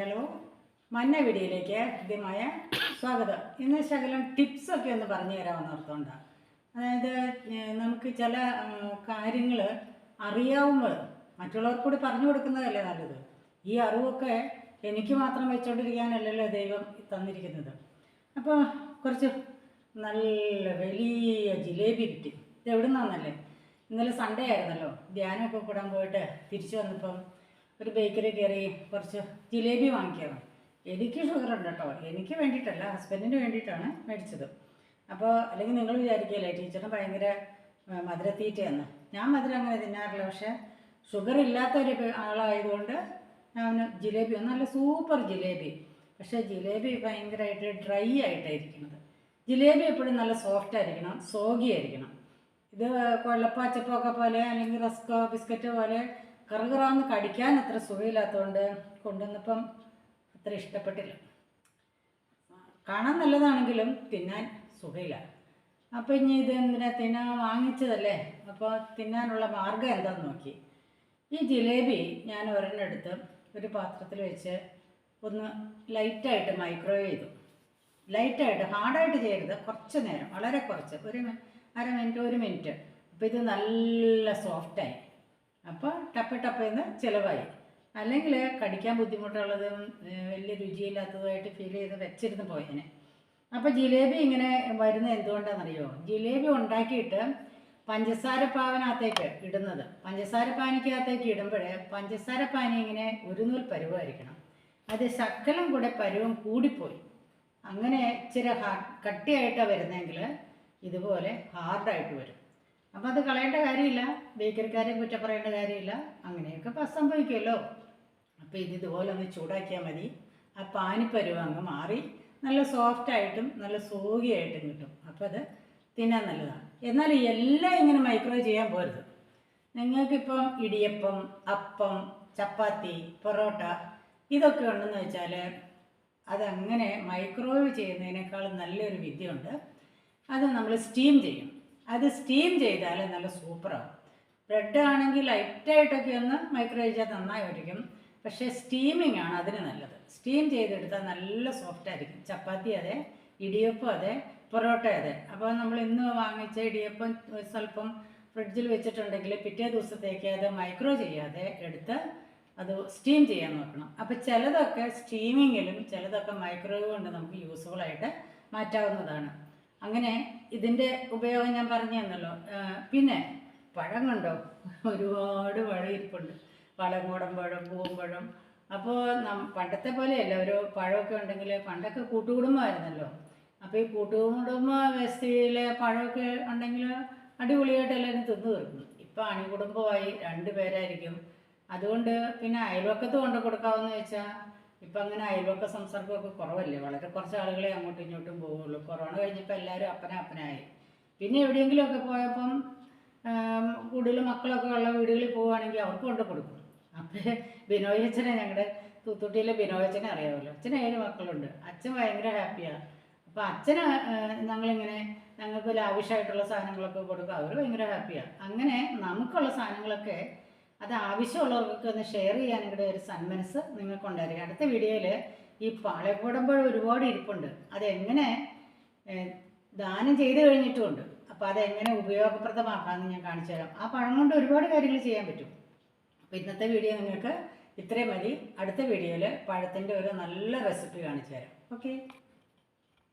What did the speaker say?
Hello, മന്ന വീഡിയോയിലേക്ക് ഹൃദ്യമായ സ്വാഗതം. ഇന്ന് ശകലം ടിപ്സൊക്കെ ഒന്ന് പറഞ്ഞു തരാമെന്ന് ഓർത്തുകൊണ്ടാണ്. അതായത് നമുക്ക് ചില കാര്യങ്ങൾ അറിയാവുമ്പോൾ മറ്റുള്ളവർക്ക് കൂടി പറഞ്ഞു കൊടുക്കുന്നതല്ലേ നല്ലത്. ഈ അറിവൊക്കെ എനിക്ക് മാത്രം വെച്ചുകൊണ്ടിരിക്കാനല്ലല്ലോ ദൈവം തന്നിരിക്കുന്നത്. അപ്പോൾ കുറച്ച് നല്ല വലിയ ജിലേബി കിട്ടി. ഇത് എവിടെ നിന്നാണെന്നല്ലേ, ഇന്നലെ സൺഡേ ആയിരുന്നല്ലോ, ധ്യാനമൊക്കെ കൂടാൻ പോയിട്ട് തിരിച്ചു വന്നപ്പം ഒരു ബേക്കറി കയറി കുറച്ച് ജിലേബി വാങ്ങിക്കണം. എനിക്ക് ഷുഗറുണ്ട് കേട്ടോ, എനിക്ക് വേണ്ടിയിട്ടല്ല, ഹസ്ബൻഡിന് വേണ്ടിയിട്ടാണ് മേടിച്ചത്. അപ്പോൾ അല്ലെങ്കിൽ നിങ്ങൾ വിചാരിക്കുകയല്ലേ ടീച്ചറിന് ഭയങ്കര മധുരത്തീറ്റയെന്ന്. ഞാൻ മധുരം അങ്ങനെ തിന്നാറില്ല, പക്ഷേ ഷുഗർ ഇല്ലാത്തൊരു ആളായതുകൊണ്ട് ഞാൻ ജിലേബി, നല്ല സൂപ്പർ ജിലേബി. പക്ഷേ ജിലേബി ഭയങ്കരമായിട്ട് ഡ്രൈ ആയിട്ടായിരിക്കുന്നത്. ജിലേബി എപ്പോഴും നല്ല സോഫ്റ്റ് ആയിരിക്കണം, സോഗി ആയിരിക്കണം. ഇത് കൊള്ളപ്പാച്ചപ്പൊക്കെ പോലെ അല്ലെങ്കിൽ റസ്കോ ബിസ്ക്കറ്റ് പോലെ കറുകറാന്ന് കടിക്കാൻ അത്ര സുഖമില്ലാത്തതുകൊണ്ട് കൊണ്ടുവന്നപ്പം അത്ര ഇഷ്ടപ്പെട്ടില്ല. കാണാൻ നല്ലതാണെങ്കിലും തിന്നാൻ സുഖമില്ല. അപ്പോൾ ഇനി ഇത് എന്തിനാ തിന്നാൻ വാങ്ങിച്ചതല്ലേ, അപ്പോൾ തിന്നാനുള്ള മാർഗം എന്താണെന്ന് നോക്കി. ഈ ജിലേബി ഞാൻ ഒരെണ്ണം എടുത്ത് ഒരു പാത്രത്തിൽ വെച്ച് ഒന്ന് ലൈറ്റായിട്ട് മൈക്രോവേവ് ചെയ്തു. ലൈറ്റായിട്ട്, ഹാർഡായിട്ട് ചെയ്യരുത്, കുറച്ച് നേരം, വളരെ കുറച്ച്, ഒരു അര മിനിറ്റ്, 1 മിനിറ്റ്. അപ്പോൾ ഇത് നല്ല സോഫ്റ്റായി. അപ്പോൾ ടപ്പയെന്ന് ചിലവായി. അല്ലെങ്കിൽ കടിക്കാൻ ബുദ്ധിമുട്ടുള്ളതും വലിയ രുചിയില്ലാത്തതുമായിട്ട് ഫീൽ ചെയ്ത് വെച്ചിരുന്ന് പോയതിനെ. അപ്പോൾ ജിലേബി ഇങ്ങനെ വരുന്നത് എന്തുകൊണ്ടാണെന്നറിയോ? ജിലേബി ഉണ്ടാക്കിയിട്ട് പഞ്ചസാര പാനിക്കകത്തേക്ക് ഇടുന്നത്, പഞ്ചസാര പാനിക്കകത്തേക്ക് ഇടുമ്പോൾ പഞ്ചസാര പാനി ഇങ്ങനെ ഒരു നൂൽ പരുവമായിരിക്കണം. അത് ശക്കലം കൂടെ പരുവം കൂടിപ്പോയി, അങ്ങനെ ഇച്ചിരി കട്ടിയായിട്ടാണ് വരുന്നതെങ്കിൽ ഇതുപോലെ ഹാർഡായിട്ട് വരും. അപ്പം അത് കളയേണ്ട കാര്യമില്ല, ബേക്കറിക്കാരെയും കുറ്റം പറയേണ്ട കാര്യമില്ല, അങ്ങനെയൊക്കെ സംഭവിക്കുമല്ലോ. അപ്പോൾ ഇതുപോലെ ഒന്ന് ചൂടാക്കിയാൽ മതി. ആ പാനിപ്പരുവ അങ്ങ് മാറി നല്ല സോഫ്റ്റായിട്ടും നല്ല സോഗിയായിട്ടും കിട്ടും. അപ്പോൾ അത് തിന്നാൻ നല്ലതാണ്. എന്നാൽ എല്ലാം ഇങ്ങനെ മൈക്രോവേവ് ചെയ്യാൻ പോരുത്. നിങ്ങൾക്കിപ്പം ഇടിയപ്പം, അപ്പം, ചപ്പാത്തി, പൊറോട്ട ഇതൊക്കെ ഉണ്ടെന്ന് വെച്ചാൽ അതങ്ങനെ മൈക്രോവേവ് ചെയ്യുന്നതിനേക്കാളും നല്ലൊരു വിദ്യയുണ്ട്. അത് നമ്മൾ സ്റ്റീം ചെയ്യും. അത് സ്റ്റീം ചെയ്താൽ നല്ല സൂപ്പറാകും. ബ്രെഡ് ആണെങ്കിൽ ലൈറ്റായിട്ടൊക്കെ ഒന്ന് മൈക്രോവേവ് ചെയ്താൽ നന്നായിരിക്കും. പക്ഷേ സ്റ്റീമിംഗ് ആണ് അതിന് നല്ലത്. സ്റ്റീം ചെയ്തെടുത്താൽ നല്ല സോഫ്റ്റായിരിക്കും. ചപ്പാത്തി അതെ, ഇടിയപ്പം അതെ, പൊറോട്ട അതെ. അപ്പോൾ നമ്മൾ ഇന്ന് വാങ്ങിച്ച ഇടിയപ്പം സ്വല്പം ഫ്രിഡ്ജിൽ വെച്ചിട്ടുണ്ടെങ്കിൽ പിറ്റേ ദിവസത്തേക്ക് അത് മൈക്രോ ചെയ്യാതെ എടുത്ത് അത് സ്റ്റീം ചെയ്യാൻ നോക്കണം. അപ്പോൾ ചിലതൊക്കെ സ്റ്റീമിങ്ങിലും ചിലതൊക്കെ മൈക്രോവേവ് കൊണ്ട് നമുക്ക് യൂസ്ഫുള്ളായിട്ട് മാറ്റാവുന്നതാണ്. അങ്ങനെ ഇതിൻ്റെ ഉപയോഗം ഞാൻ പറഞ്ഞു തന്നല്ലോ. പിന്നെ പഴം കണ്ടോ, ഒരുപാട് പഴം ഇരിപ്പുണ്ട്. പളങ്ങോടൻ പഴം, പൂവമ്പഴം. അപ്പോൾ പണ്ടത്തെ പോലെയല്ല, ഒരു പഴമൊക്കെ ഉണ്ടെങ്കിൽ പണ്ടൊക്കെ കൂട്ടുകുടുംബമായിരുന്നല്ലോ. അപ്പോൾ ഈ കൂട്ടുകുടുംബ വ്യവസ്ഥയിലെ പഴമൊക്കെ ഉണ്ടെങ്കിൽ അടിപൊളിയായിട്ട് എല്ലാവരും തിന്നു തീർക്കും. ഇപ്പോൾ അണികുടുംബമായി 2 പേരായിരിക്കും. അതുകൊണ്ട് പിന്നെ അയൽവക്കത്ത് കൊണ്ട് കൊടുക്കാമെന്ന് വെച്ചാൽ ഇപ്പം അങ്ങനെ അയൽവക്ക സംസർഗമൊക്കെ കുറവല്ലേ, വളരെ കുറച്ച് ആളുകളെ അങ്ങോട്ടും ഇങ്ങോട്ടും പോവുള്ളൂ. കൊറോണ കഴിഞ്ഞപ്പോൾ എല്ലാവരും അപ്പനായി. പിന്നെ എവിടെയെങ്കിലുമൊക്കെ പോയപ്പം കൂടുതൽ മക്കളൊക്കെ ഉള്ള വീടുകളിൽ പോവുകയാണെങ്കിൽ അവർക്ക് കൊണ്ട് കൊടുക്കും. അപ്പോൾ ബിനോയ് അച്ഛനെ, ഞങ്ങളുടെ തൂത്തുട്ടിയിലെ ബിനോയ് അച്ഛനെ അറിയാമല്ലോ, അച്ഛന് 7 മക്കളുണ്ട്. അച്ഛൻ ഭയങ്കര ഹാപ്പിയാണ്. അപ്പോൾ അച്ഛന് ഞങ്ങളിങ്ങനെ ഞങ്ങൾക്ക് ലാവിഷായിട്ടുള്ള സാധനങ്ങളൊക്കെ കൊടുക്കും, അവർ ഭയങ്കര ഹാപ്പിയാണ്. അങ്ങനെ നമുക്കുള്ള സാധനങ്ങളൊക്കെ അത് ആവശ്യമുള്ളവർക്കൊക്കെ ഒന്ന് ഷെയർ ചെയ്യാനും കൂടെ ഒരു സന്മനസ് നിങ്ങൾക്കുണ്ടായിരിക്കും. അടുത്ത വീഡിയോയിൽ ഈ പാളയംകോടൻ ഒരുപാട് ഇരിപ്പുണ്ട്, അതെങ്ങനെ ദാനം ചെയ്ത് കഴിഞ്ഞിട്ടുമുണ്ട്. അപ്പോൾ അതെങ്ങനെ ഉപയോഗപ്രദമാക്കാമെന്ന് ഞാൻ കാണിച്ചു തരാം. ആ പഴം കൊണ്ട് ഒരുപാട് കാര്യങ്ങൾ ചെയ്യാൻ പറ്റും. അപ്പോൾ ഇന്നത്തെ വീഡിയോ നിങ്ങൾക്ക് ഇത്രയും മതി. അടുത്ത വീഡിയോയിൽ പഴത്തിൻ്റെ ഒരു നല്ല റെസിപ്പി കാണിച്ചു തരാം. ഓക്കെ.